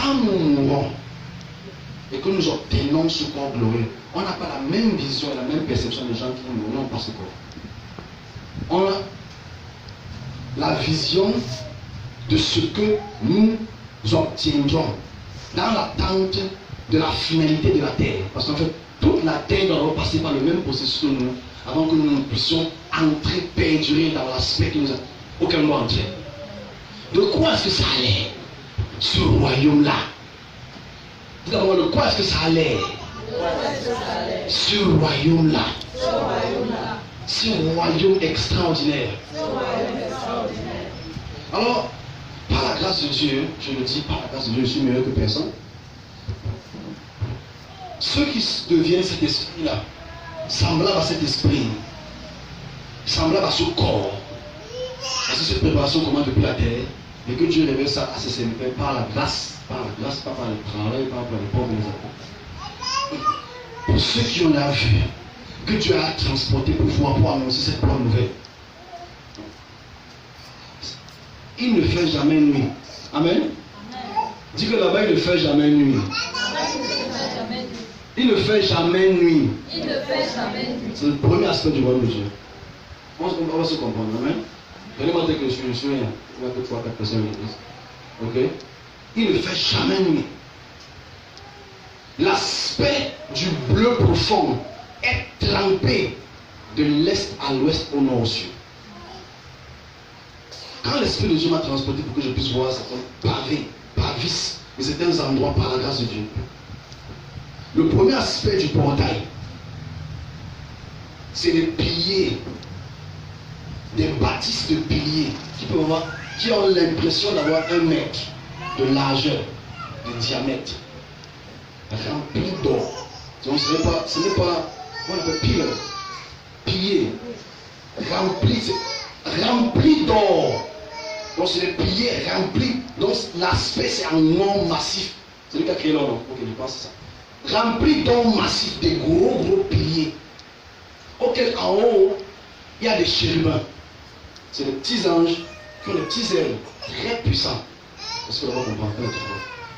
quand nous mourons et que nous obtenons ce corps glorieux, on n'a pas la même vision et la même perception des gens qui mourront par ce corps. On a la vision de ce que nous obtiendrons dans l'attente de la finalité de la terre. Parce qu'en fait, toute la terre doit repasser par le même processus que nous, avant que nous puissions entrer, perdurer dans l'aspect auquel nous doit entrer. De quoi est-ce que ça a l'air, ce royaume-là? Tout d'abord, de quoi est-ce que ça a l'air? Ce royaume-là. Ce royaume extraordinaire. Alors, par la grâce de Dieu, je le dis, par la grâce de Dieu, je suis meilleur que personne. Ceux qui deviennent cet esprit-là, semblable à cet esprit, semblable à ce corps, à cette préparation comment depuis la terre, et que Dieu révèle ça à ses serviteurs par la grâce, pas par le travail, pas par les pauvres et les apôtres. Pour ceux qui ont la vue, que Dieu a transporté pour annoncer cette bonne nouvelle. Il ne fait jamais nuit. Amen. Dis que là-bas, il ne fait jamais nuit. Il ne fait jamais nuit. C'est le premier aspect du royaume de Dieu. On va se comprendre. Amen. Donnez-moi que je suis il y a que 3-4 personnes à l'église. Ok? Il ne fait jamais nuit. L'aspect du bleu profond est trempé de l'est à l'ouest, au nord au sud. Quand l'Esprit de Dieu m'a transporté pour que je puisse voir certains pavés, pavis, et certains endroits par la grâce de Dieu, le premier aspect du portail, c'est les piliers, des bâtisses de piliers qui ont l'impression d'avoir 1 mètre de largeur, de diamètre, remplis d'or. Donc ce n'est pas on appelle pilier, rempli d'or. Donc c'est des piliers remplis. Donc l'aspect c'est en or massif. C'est lui qui a créé l'or, ok, je pense que c'est ça. Rempli d'or massif, des gros piliers. Auquel en haut, il y a des chérubins. C'est des petits anges qui ont des petits ailes très puissants. Est-ce que vous comprenez?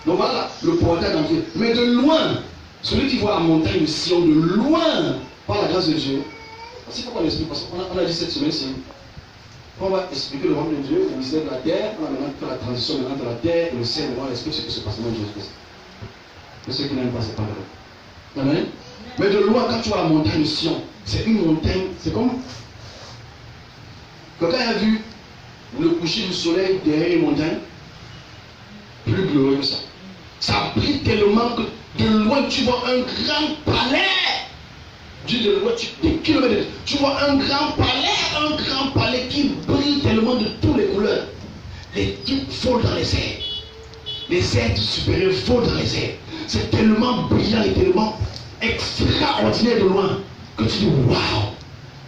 Donc voilà le portail d'entrée. Mais de loin, celui qui voit la montagne de Sion, de loin, par la grâce de Dieu, c'est pourquoi on explique, parce qu'on a dit cette semaine-ci, on va expliquer le royaume de Dieu, le mystère de la terre, on va maintenant faire la transition maintenant de la terre et le ciel, on va expliquer ce qui se passe dans Jésus-Christ. Mais ceux qui n'aiment pas, c'est pas vrai. Amen. Mais de loin, quand tu vois la montagne de Sion, c'est une montagne, c'est comme. Quelqu'un a vu le coucher du soleil derrière une montagne? Plus glorieux que ça. Ça brille tellement que de loin tu vois un grand palais. De loin, des kilomètres, tu vois un grand palais qui brille tellement de toutes les couleurs. Les trucs volent dans les airs. Les êtres supérieurs volent dans les airs. C'est tellement brillant et tellement extraordinaire de loin que tu dis waouh.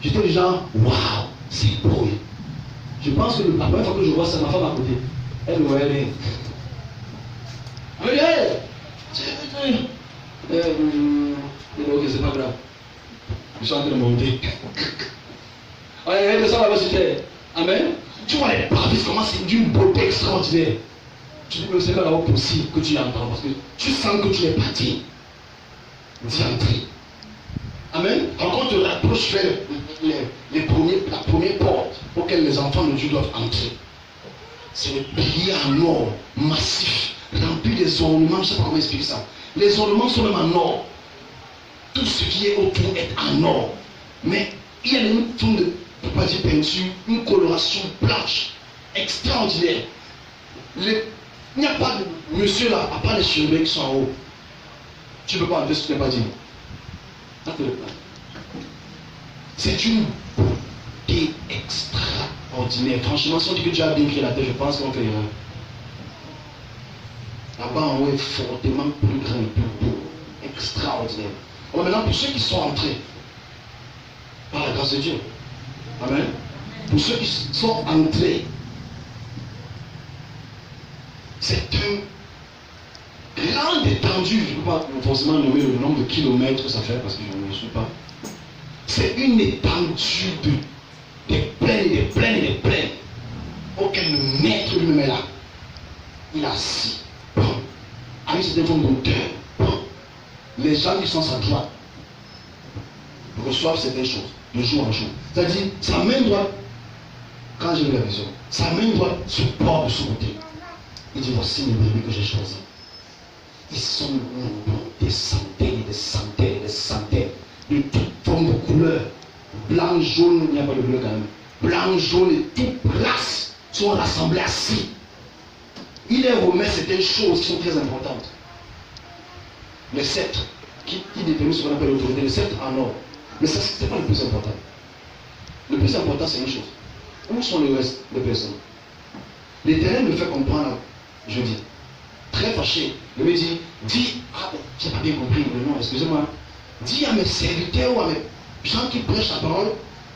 J'étais déjà waouh, c'est beau. Je pense que la première fois que je vois ça, ma femme à côté, elle me voyait. Ok, c'est pas grave. Je suis en train de monter. Elle descend là-bas sur terre. Amen. Tu vois les pavis, comment c'est d'une beauté extraordinaire. Tu dis que c'est pas là-haut possible que tu entends parce que tu sens que tu es parti d'y entrer. Amen. Quand on te rapproche vers la première porte auquel les enfants de Dieu doivent entrer, c'est le pilier en or massif, rempli des ornements. Je ne sais pas comment expliquer ça. Les ornements sont même en or. Tout ce qui est autour est en or. Mais il y a une forme de, pas dire peinture, une coloration blanche, extraordinaire. Il n'y a pas de monsieur là, à part les chérubins qui sont en haut. Tu ne peux pas entrer ce que tu n'as pas dit. C'est une beauté extraordinaire. Franchement, si on dit que Dieu a bien créé la terre, je pense qu'on fait erreur. Là-bas en haut est fortement plus grand et plus beau. Extraordinaire. Alors maintenant, pour ceux qui sont entrés, par la grâce de Dieu, amen. Pour ceux qui sont entrés, c'est une grande étendue. Je ne peux pas forcément nommer le nombre de kilomètres que ça fait parce que je ne suis pas. C'est une étendue des plaines, des plaines, des plaines, auquel le maître lui-même est là. Il est assis. Bon. à une certaine forme d'auteur. Les gens qui sont à sa droite reçoivent certaines choses de jour en jour. C'est-à-dire, sa main droite, quand j'ai vu la vision, sa main droite se porte de son côté. Il dit, voici mes brebis que j'ai choisis. Ils sont des centaines, des centaines, des centaines, de toutes formes de couleurs. Blanc, jaune, il n'y a pas de bleu quand même. Blanc, jaune et toutes places sont rassemblées assis. Il les remet certaines choses qui sont très importantes. Le sceptre, qui détermine ce qu'on appelle l'autorité, le sceptre en or. Mais ça, ce n'est pas le plus important. Le plus important, c'est une chose. Où sont les restes des personnes? L'Éternel me fait comprendre, je dis, très fâché. Il me dit, dis, ah, j'ai pas bien compris le nom, excusez-moi. Dis à mes serviteurs ou à mes gens qui prêchent la parole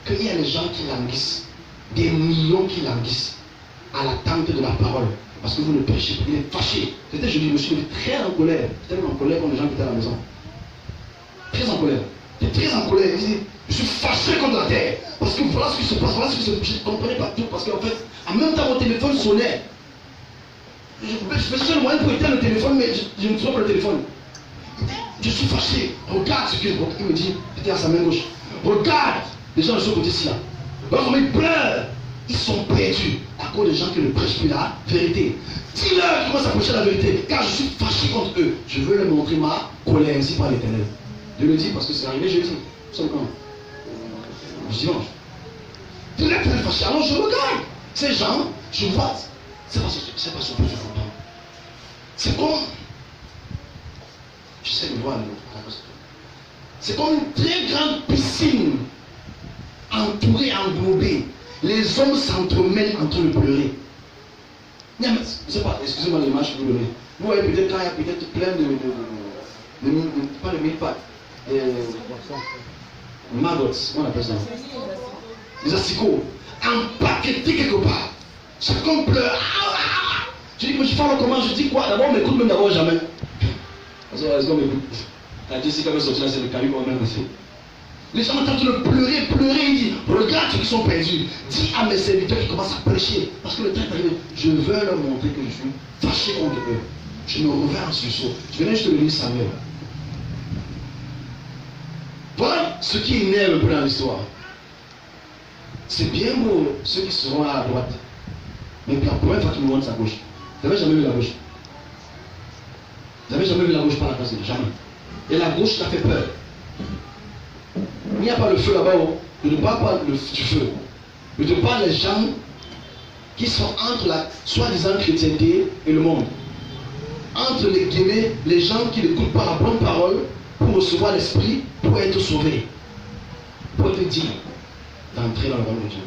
qu'il y a des gens qui languissent, des millions qui languissent à l'attente de la parole. Parce que vous ne prêchez pas. Il est fâché. C'était, je dis, je me suis très en colère. J'étais en colère comme les gens qui étaient à la maison. Très en colère. J'étais très en colère. Il dit, je suis fâché contre la terre. Parce que voilà ce qui se passe, voilà ce qui se passe. Je ne comprenais pas tout. Parce qu'en fait, en même temps, mon téléphone sonnait. Je me suis le moyen pour éteindre le téléphone, mais je ne trouve pas le téléphone. Je suis fâché. Regarde ce qu'il me dit. C'était à sa main gauche. Regarde les gens de ce côté-ci là. Lorsqu'on ils pleurent, ils sont perdus à cause des gens qui ne prêchent plus la vérité. Dis-leur qu'ils commencent à prêcher la vérité, car je suis fâché contre eux. Je veux leur montrer ma colère ainsi par l'Éternel. Je le dis parce que c'est arrivé jeudi. Nous sommes quand? Dimanche. Je l'ai très fâché. Alors je regarde ces gens, je vois. C'est pas ce que je comprends. C'est comme. J'essaie de voir le. C'est comme une très grande piscine entourée, englobée. Les hommes s'entremêlent en train de pleurer. Je ne sais pas, excusez-moi l'image que vous donnez. Vous voyez peut-être quand il y a peut-être plein de pas de mille pattes. Maggots, on appelle ça. Les asticots. Empaquetés quelque part. Chacun pleure. Je dis, mais je parle comment? Je dis quoi? D'abord, on m'écoute, même d'abord, jamais. Est-ce qu'on m'écoute? La Jessica veut sortir là, c'est le caillou qu'on même aussi. Les gens entendent de pleurer, il dit, regarde ceux qui sont perdus. Dis à mes serviteurs qui commencent à prêcher. Parce que le temps est arrivé. Je veux leur montrer que je suis fâché contre eux. Je me reviens en sursaut. Je venais juste de lire Samuel. Voilà ce qui énerve un peu dans l'histoire. C'est bien beau ceux qui seront à la droite. Mais la première fois qu'ils me montrent sa gauche. Vous n'avez jamais vu la gauche? Vous n'avez jamais vu la gauche par la place? Jamais. Et la gauche, ça fait peur. Il n'y a pas le feu là-bas. Je ne parle pas du feu. Je te parle des gens qui sont entre la soi-disant chrétienté et le monde. Entre les guillemets, les gens qui n'écoutent pas la bonne parole pour recevoir l'esprit, pour être sauvés. Pour te dire d'entrer dans le royaume de Dieu.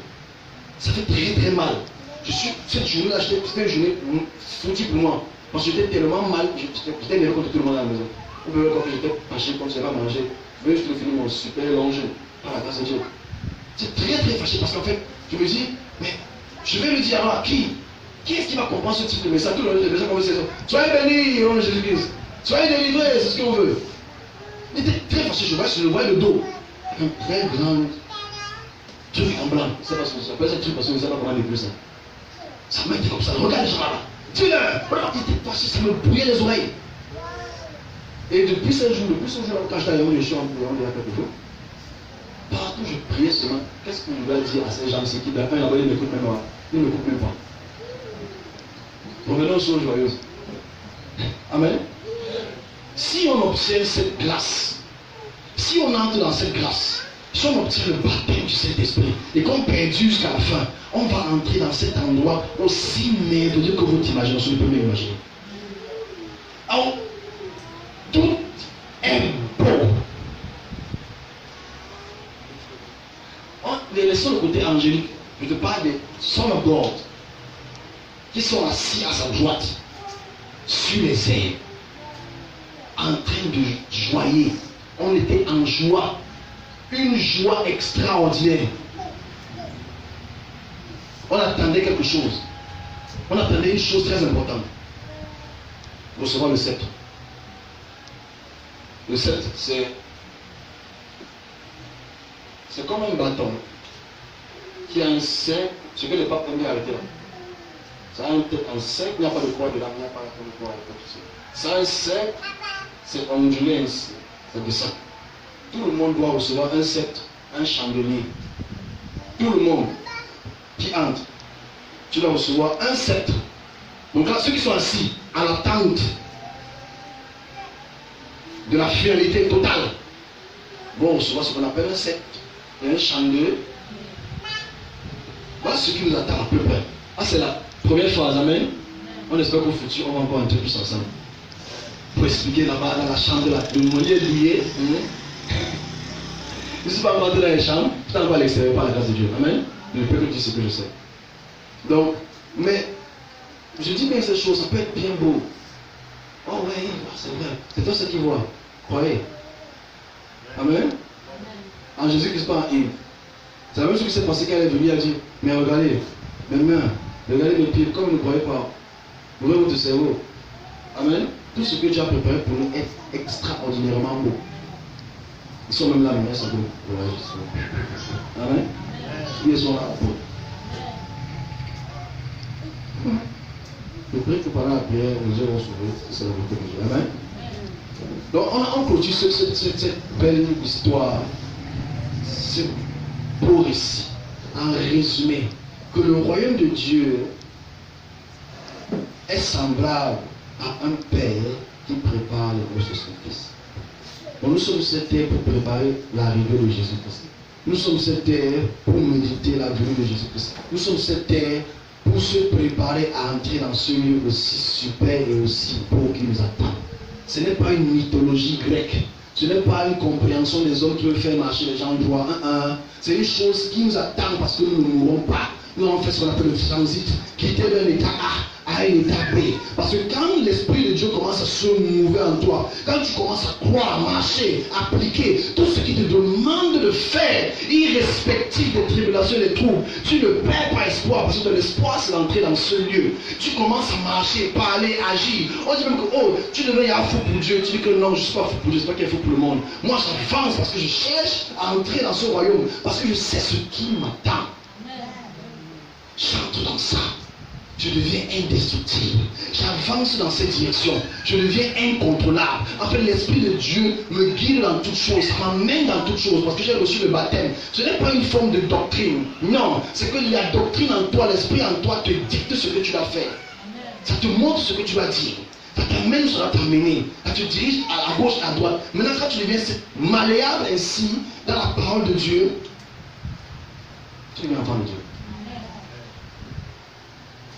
Ça fait très très mal. Cette journée-là, c'était une journée foutue pour moi. Parce que j'étais tellement mal, j'étais énervé contre tout le monde à la maison. Ou bien quand j'étais fâché, quand je n'avais pas mangé, je vais juste finir mon super long jeûne par la grâce de Dieu. C'est très très fâché parce qu'en fait, je me dis, mais je vais lui dire alors à qui? Qui est-ce qui va comprendre ce type de message? Tout le monde, les gens comme ça. Soyez bénis, au nom de Jésus-Christ. Soyez délivrés, c'est ce qu'on veut. Il était très fâché, je le vois le dos. Avec un très grand truc en blanc. C'est pas ce qu'on s'appelle, ce truc parce qu'on ne sait pas comment décrire ça. Ça m'a été comme ça. Regarde les gens là-bas. Dis-leur. Regarde, il était fâché, ça me brûlait les oreilles. Et depuis ce jour, quand j'étais allé, je suis en dehors de la quelque chose. Partout, je priais seulement. Qu'est-ce que je dois dire à ces gens-ci qui, d'un là-bas, ils ne m'écoutent même pas. Ils ne m'écoutent même pas. Revenons aux choses joyeuses. Amen. Si on obtient cette grâce, si on entre dans cette grâce, si on obtient le baptême du Saint-Esprit et qu'on perdure jusqu'à la fin, on va entrer dans cet endroit aussi merveilleux que votre imagination ne peut même imaginer. Alors, tout est beau. Laissons le côté angélique. Je te parle des Son of God qui sont assis à sa droite sur les airs en train de joyer. On était en joie, une joie extraordinaire. On attendait quelque chose. On attendait une chose très importante. Recevoir le sceptre. Le sceptre, c'est comme un bâton qui a un cercle, ce que le pape aime bien arrêter là. Ça a une tête en cercle, il n'y a pas de croix dedans, il n'y a pas de croix. Ça a un cercle, c'est ondulé ainsi, ça descend. Tout le monde doit recevoir un sceptre, un chandelier. Tout le monde qui entre, tu dois recevoir un sceptre. Donc là, ceux qui sont assis à l'attente de la finalité totale vont recevoir ce qu'on appelle un sceptre et un chandelier. Voilà ce qui nous attend à peu près. Ah, c'est la première phase, amen. On espère qu'au futur, on va encore entrer plus ensemble. Pour expliquer là-bas dans la chambre, le moyen lié. Je ne suis pas rentré dans les chambres, je suis encore à l'extérieur par la grâce de Dieu. Amen. Je ne peux que dire ce que je sais. Donc, mais je dis bien ces choses, ça peut être bien beau. Oh ouais, c'est vrai. C'est toi ce qui voit. Croyez. Amen. En Jésus-Christ, pas en Yves. C'est la même chose qui s'est passé quand elle est venue, elle a dit, mais regardez, mes mains, regardez mes pieds, comme vous ne croyez pas. Ouvrez votre cerveau. Amen. Tout ce que Dieu a préparé pour nous est extraordinairement beau. Ils sont même là, mais ils sont beaux. Amen. Ils sont là. Je prie que pendant la prière, nous allons sauver. C'est la vérité de Dieu. Amen. Donc, on continue cette belle histoire, ce beau récit, en résumé, que le royaume de Dieu est semblable à un père qui prépare les noces de son fils. Donc, nous sommes sur cette terre pour préparer l'arrivée de Jésus-Christ. Nous sommes sur cette terre pour méditer la venue de Jésus-Christ. Nous sommes sur cette terre pour se préparer à entrer dans ce lieu aussi super et aussi beau qui nous attend. Ce n'est pas une mythologie grecque. Ce n'est pas une compréhension des hommes qui veulent faire marcher les gens en droit. C'est une chose qui nous attend parce que nous ne mourrons pas. Nous avons fait ce qu'on appelle le transit, qui était d'un état A à un état B. Parce que quand l'Esprit de Dieu commence à se mouver en toi, quand tu commences à croire, marcher, appliquer tout ce qu'il te demande de faire, irrespectif des tribulations et des troubles, tu ne perds pas espoir, parce que l'espoir c'est d'entrer dans ce lieu. Tu commences à marcher, parler, agir. On dit même que oh, tu deviens fou pour Dieu. Tu dis que non, je ne suis pas fou pour Dieu, je ne sais pas qu'il est fou pour le monde. Moi j'avance parce que je cherche à entrer dans ce royaume, parce que je sais ce qui m'attend. J'entre dans ça. Je deviens indestructible. J'avance dans cette direction. Je deviens incontrôlable. En fait, l'Esprit de Dieu me guide dans toutes choses. Ça m'amène dans toutes choses. Parce que j'ai reçu le baptême. Ce n'est pas une forme de doctrine. Non. C'est que la doctrine en toi, l'Esprit en toi te dicte ce que tu dois faire. Ça te montre ce que tu dois dire. Ça t'amène, ça va t'amener. Ça te dirige à gauche, à droite. Maintenant, quand tu deviens malléable ainsi dans la parole de Dieu, tu deviens enfant de Dieu.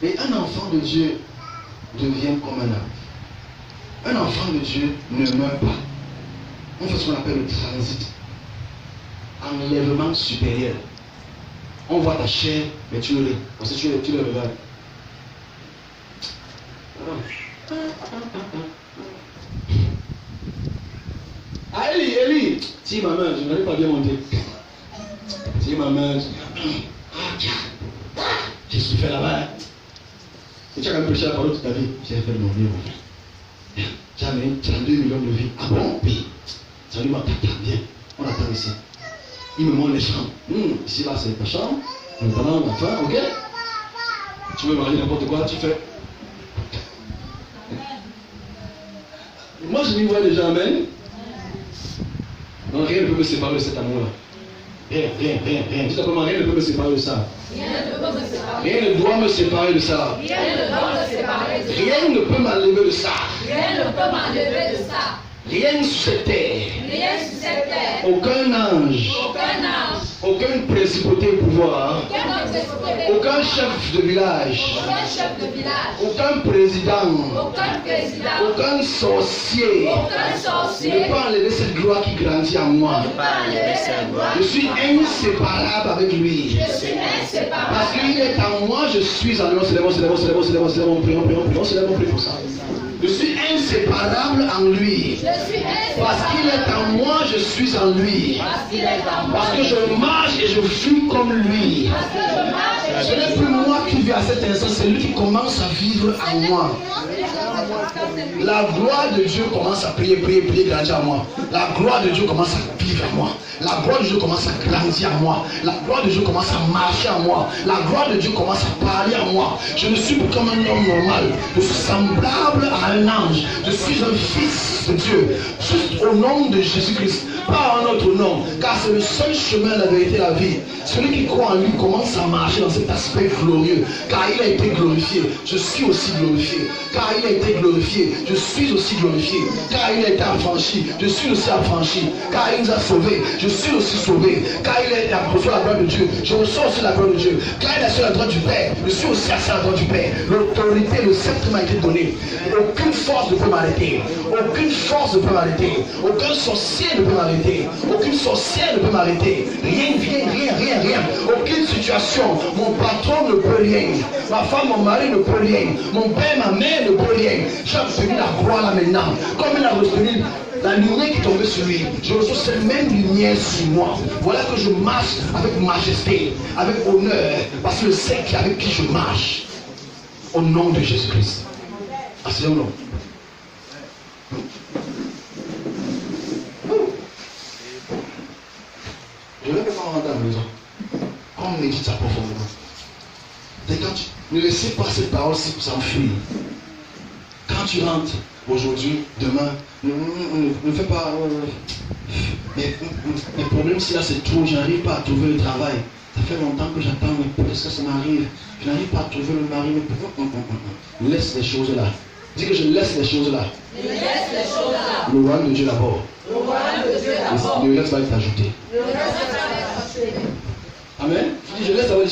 Et un enfant de Dieu devient comme un arbre. Un enfant de Dieu ne meurt pas. On fait ce qu'on appelle le transit. Enlèvement supérieur. On voit ta chair, mais tu le ris. Parce que tu le regardes. Ah, Eli, si ma main, je n'arrive pas bien monter. Si ma main, j'ai souffert là-bas. Et tu as quand même prêché la parole toute ta vie. J'ai fait mon mieux, mon frère. Jamais 32 millions de vies. Ah bon, pays. Salut, moi, viens. On attend ici. Il me montre les chambres. Ici, là, c'est ta chambre. Maintenant, la fin, ok? Tu veux marier n'importe quoi, tu fais. Moi, je m'y vois déjà, amen. Non, rien ne peut me séparer de cet amour-là. Rien. Dis simplement, rien ne peut me séparer de ça. Rien ne doit me séparer de ça. Rien ne peut m'enlever de ça. Rien sur cette terre. Aucun ange. Aucune principauté au pouvoir. Aucun chef de village. Aucun président. Aucun sorcier ne peut enlever cette gloire qui grandit en moi. Je suis inséparable avec lui. Parce qu'il est en moi, je suis en lui. C'est mon prix pour ça. Je suis inséparable en lui. Parce qu'il est en moi, je suis en lui. Parce que je marche et je fuis comme lui. Ce n'est plus moi qui vis à cet instant, c'est lui qui commence à vivre en moi. La gloire de Dieu commence à prier, grandir en moi. La gloire de Dieu commence à vivre en moi. La gloire de Dieu commence à grandir en moi. La gloire de Dieu commence à marcher en moi. La gloire de Dieu commence à parler en moi. Je ne suis plus comme un homme normal. Je suis semblable à un ange. Je suis un fils de Dieu. Juste au nom de Jésus-Christ. Pas un autre nom. Car c'est le seul chemin, la vérité, la vie. Celui qui croit en lui commence à marcher dans cet aspect glorieux. Car il a été glorifié. Je suis aussi glorifié. Car il a été glorifié. Je suis aussi glorifié. Car il a été affranchi. Je suis aussi affranchi. Car il nous a sauvés. Je suis aussi sauvé. Car il a été reçu la gloire de Dieu. Je reçois aussi la gloire de Dieu. Car il a sur la droite du Père. Je suis aussi assis à la droite du Père. L'autorité, le sceptre m'a été donné. Aucune force ne peut m'arrêter. Aucune force ne peut m'arrêter. Aucun sorcier ne peut m'arrêter. Aucune sorcière ne peut m'arrêter. Rien. Aucune situation. Mon patron ne peut rien. Ma femme, mon mari ne peut rien. Mon père, ma mère ne peut rien. J'ai obtenu la gloire là maintenant. Comme il a reçu la lumière qui tombait sur lui, je reçois cette même lumière sur moi. Voilà que je marche avec majesté, avec honneur, parce que je sais avec qui je marche. Au nom de Jésus-Christ. Asseyons nom. Je ne vais pas rentrer à la maison. On médite ça profondément. Ne laissez pas cette parole-ci s'enfuir. Quand tu rentres aujourd'hui, demain, ne fais pas. Mes problèmes, si là c'est trop, je n'arrive pas à trouver le travail. Ça fait longtemps que j'attends, mais est-ce que ça m'arrive? Je n'arrive pas à trouver le mari. Laisse les choses là. Dis que je laisse les choses là. Le royaume de Dieu d'abord. Le reste va être ajouté. Amen. Je laisse avoir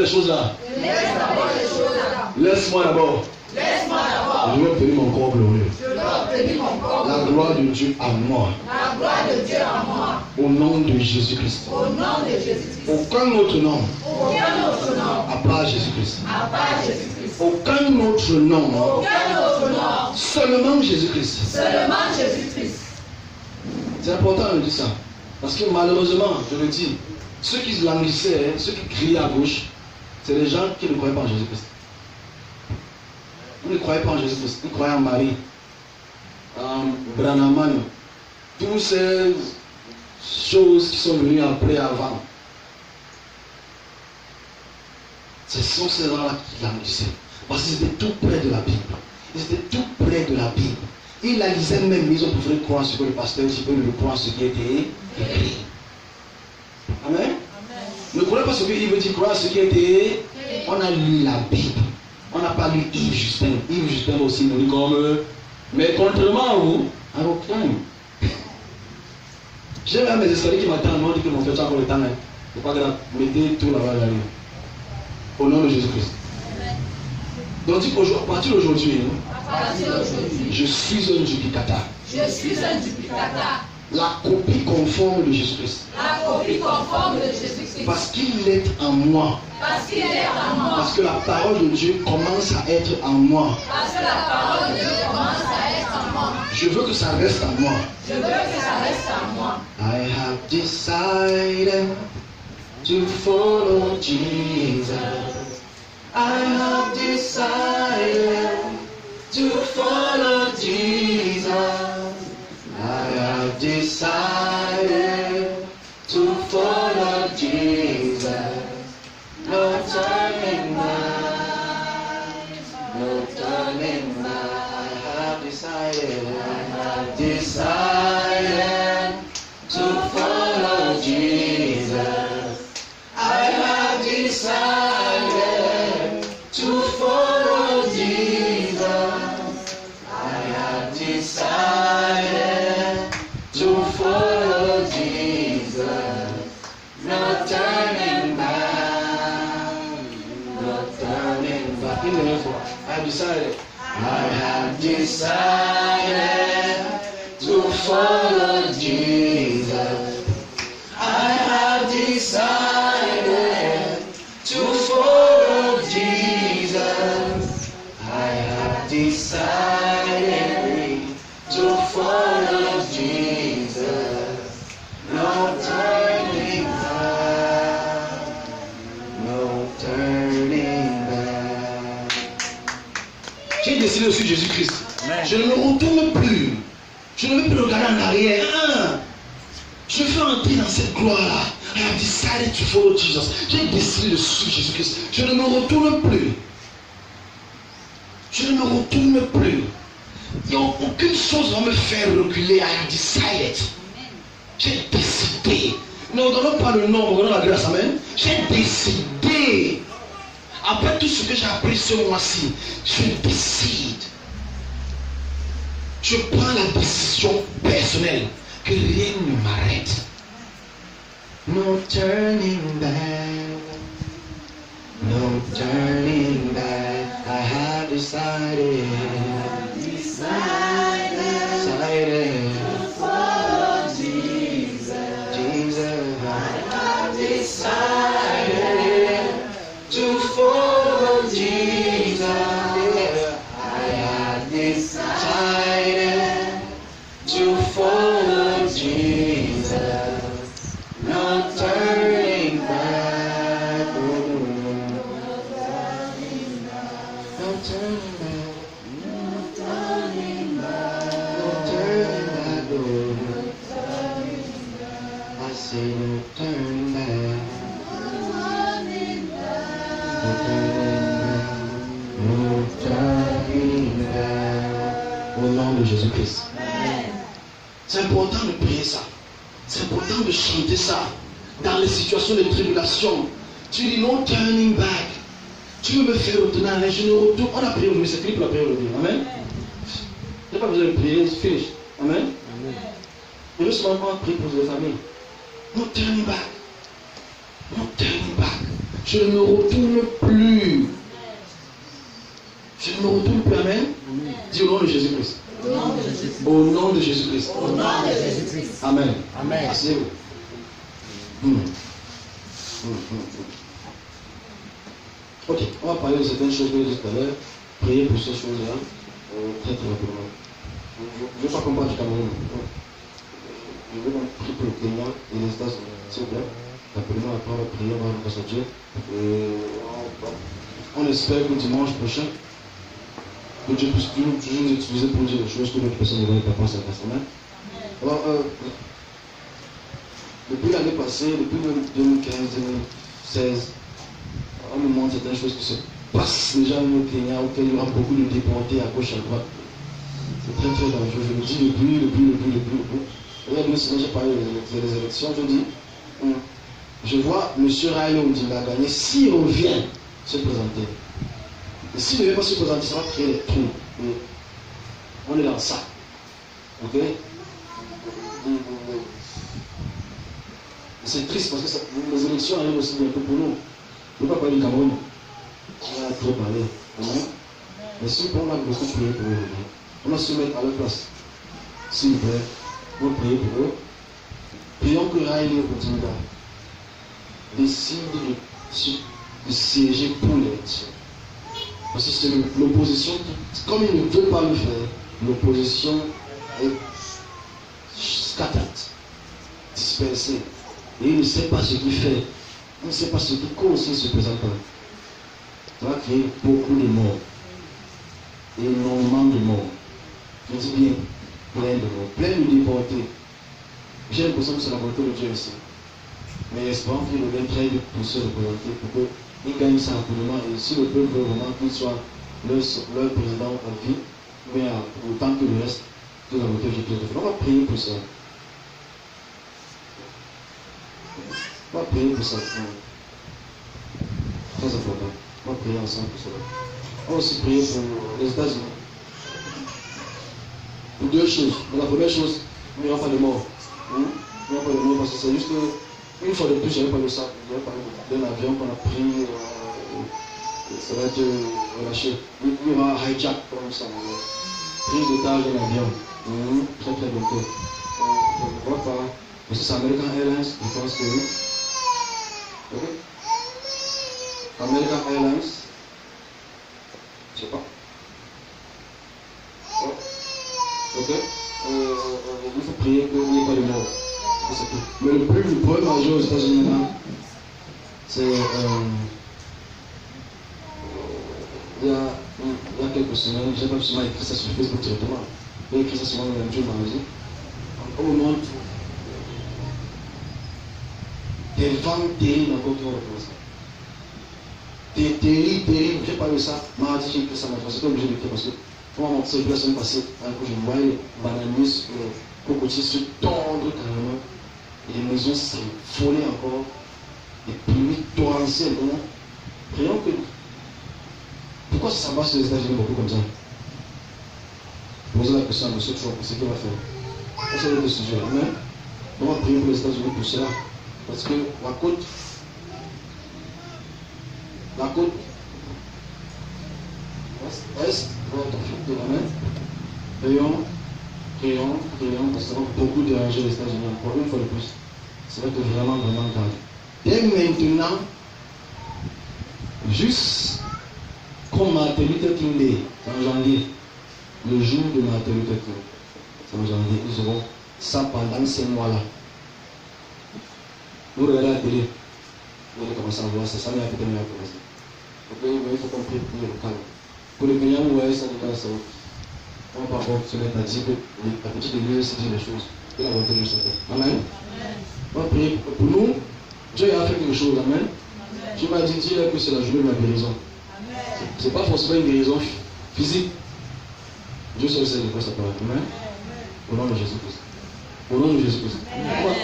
les choses là. Laisse-moi d'abord. Je vais obtenir mon corps glorieux. La gloire de Dieu en moi. Au nom de Jésus-Christ. Aucun autre nom. À part Jésus-Christ. Aucun autre nom. Seulement Jésus-Christ. C'est important de dire ça. Parce que malheureusement, je le dis, ceux qui languissaient, ceux qui criaient à gauche, c'est les gens qui ne croyaient pas en Jésus-Christ. Ils ne croyaient pas en Jésus-Christ, ils croyaient en Marie, en Branaman, toutes ces choses qui sont venues après, avant. Ce sont ces gens-là qui languissaient. Parce qu'ils étaient tout près de la Bible. Ils étaient tout près de la Bible. Ils la lisaient même, ils ont pouvaient croire ce que le pasteur dit, ils croire ce qui était écrit. Amen. Ne croyez pas ce qu'il veut dire, croire ce qui était. On a lu la Bible. On n'a pas lu Yves Justin. Yves Justin aussi nous dit comme. Mais contrairement à vous, à aucun. J'ai même mes escaliers qui m'attendent, m'ont dit que mon frère a encore le temps. C'est pas grave, mettez tout là-bas derrière. Au nom de Jésus-Christ. Donc dit qu'à partir d'aujourd'hui, je suis un duplicata. La copie conforme de Jésus-Christ. Parce qu'il est en moi. Parce que la parole de Dieu commence à être en moi. Je veux que ça reste en moi. I have decided to follow Jesus. I have decided to follow Jesus. I have decided to follow Jesus. No turning back. No turning back. I have decided. To follow Jesus. I have decided to follow Jesus. I have decided to follow Jesus. No turning back. No turning back. I have decided. I have decided to follow Jesus. I have decided to follow Jesus. I have decided to follow Jesus. No turning back. No turning back. J'ai décidé suis Jésus-Christ. Je ne me retourne plus. Je ne veux plus regarder en arrière. Je veux entrer dans cette gloire-là. I have decided to follow Jesus. J'ai décidé de suivre Jésus-Christ. Je ne me retourne plus. Je ne me retourne plus. Il n'y a aucune chose qui va me faire reculer. I have decided. J'ai décidé. Ne regardons pas le nom, regardons la grâce. Amen. J'ai décidé. Après tout ce que j'ai appris ce mois-ci, je décide. Je prends la décision personnelle que rien ne m'arrête. No turning back. No turning back. I have decided. Decided to follow Jesus. I have decided to follow Jesus. I have decided to follow Jesus. No turning back. No turning back. No turning back. I say no turning back. No turning back. Au nom de Jésus-Christ. C'est important de prier ça. C'est important de chanter ça. Dans les situations de tribulation, tu dis no turning back. Tu veux me faire retourner en l'air, je ne retourne. On a prié aujourd'hui, c'est fini pour la prière aujourd'hui. Amen. Je n'ai pas besoin de prier, c'est fini. Amen. Je veux seulement prier pour les familles. No turning back. No turning back. Je ne me retourne plus. Je ne me retourne plus. Amen. Dis au nom de Jésus-Christ. Au nom de Jésus-Christ. Au nom de Jésus-Christ. Amen. Amen. Asseyez-vous. Ok, on va parler de certaines choses que j'ai dit tout à l'heure. Prier pour ces choses-là. Très très rapidement. Je ne veux pas qu'on parle du Cameroun. Je veux qu'on prie pour le Kenya et les États-Unis. S'il vous plaît. Appelez-moi après la prière, on va grâce à Dieu. On espère que dimanche prochain, que Dieu puisse toujours nous utiliser pour dire des choses que d'autres personnes ne veulent pas penser à la semaine. Alors, depuis l'année passée, depuis 2015-2016, on nous montre certaines choses qui se passent déjà au Kenya, auquel il y aura beaucoup de déportés à gauche, à droite. C'est très très dangereux. Je le dis depuis. Il y a 2 semaines, j'ai parlé des élections, je dis, je vois M. Raila Odinga gagner s'il revient se présenter. Et s'il ne vient pas se présenter, ça va créer des trous. On est dans ça. Ok? C'est triste parce que les élections arrivent aussi bientôt pour nous. Je ne veux pas parler du Cameroun. On a trop parlé. Mais si on a beaucoup prié pour eux, on va se mettre à leur place. S'il vous plaît, on va prier pour eux. Prions que Raila Odinga décide de siéger pour l'élection. Parce que c'est l'opposition, comme il ne veut pas le faire, l'opposition est scattered, dispersée. Et il ne sait pas ce qu'il fait. Il ne sait pas ce qu'il cause s'il se présente pas. Ça va créer beaucoup de morts. Énormément de morts. Je dis bien, plein de morts, plein de déportés. J'ai l'impression que c'est la volonté de Dieu ici. Mais espérons qu'il revienne très vite pour se représenter, pour qu'ils gagnent ça rapidement. Et si le peuple veut vraiment qu'il soit leur président en vie, mais autant que le reste, que la volonté de Dieu. On va prier pour ça. On va prier pour ça. Très important. On va prier ensemble pour cela. On va aussi prier pour les États-Unis. Pour 2 choses. La première chose, il n'y aura pas de mort. Il n'y aura pas de mort parce que c'est juste que, une fois de plus, je n'avais pas de ça. Je n'avais pas d'un avion qu'on a pris. Ça va être relâché. Il y aura un hijack comme ça. Prise d'otage d'un avion. Très très bientôt. On va pas. Parce que c'est American Airlines, je pense que oui. Ok? American Airlines. Je sais pas. Oh. Ok? Il faut prier qu'il n'y ait pas de mort. Mais le problème majeur aux États-Unis maintenant, c'est il y a quelques personnel, j'ai pas forcément écrit ça sur Facebook directement. J'ai écrit ça sur mon Dieu m'a dit. Au moment où des ventes terribles encore qui vont recommencer. Des terribles, j'ai parlé de ça, mardi j'ai écrit ça, mais je suis pas obligé d'écrire parce que pour moi, c'est la semaine passée, quand je voyais les bananistes, les cocotiers se tendre carrément, et les maisons s'envolaient encore, des pluies torrentielles, prions que. Pourquoi ça va sur les États-Unis beaucoup comme ça? Posez la question à M. Trump, c'est ce qu'il va faire. Ça, c'est le sujet. Amen. On va prier pour les États-Unis pour cela. Parce que la côte est va être affectée. Amen. Prions, parce que ça va beaucoup déranger les États-Unis encore une fois de plus. Ça va être vraiment grave. Dès maintenant, juste comme Martin Luther King Day, en janvier, le jour de Martin Luther King, c'est en janvier, ils auront ça pendant ces mois-là. Vous regardez la télé, vous allez commencer à voir ça, mais peut-être mieux à commencer. Donc il faut qu'on prie pour le calme. Pour le Kenya, vous voyez ça, on va pas se mettre à dire que la petite église se dit les choses. Et la volonté de Dieu se fait. Amen. On va prier pour nous. Dieu a fait quelque chose. Amen. Dieu m'a dit que c'est la journée de la guérison. Ce n'est pas forcément une guérison physique. Dieu seul sait de quoi ça parle. Amen. Au nom de Jésus-Christ. Au nom de Jésus-Christ.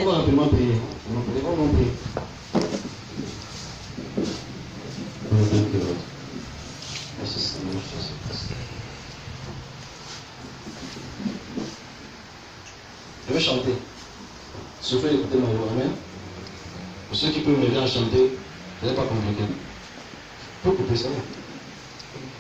On va rapidement prier. On va prier. Merci Seigneur Jésus-Christ. Je vais chanter. Soufflez, écoutez ma voix. Amen. Pour ceux qui peuvent m'aider à chanter, ce n'est pas compliqué. Faut couper ça.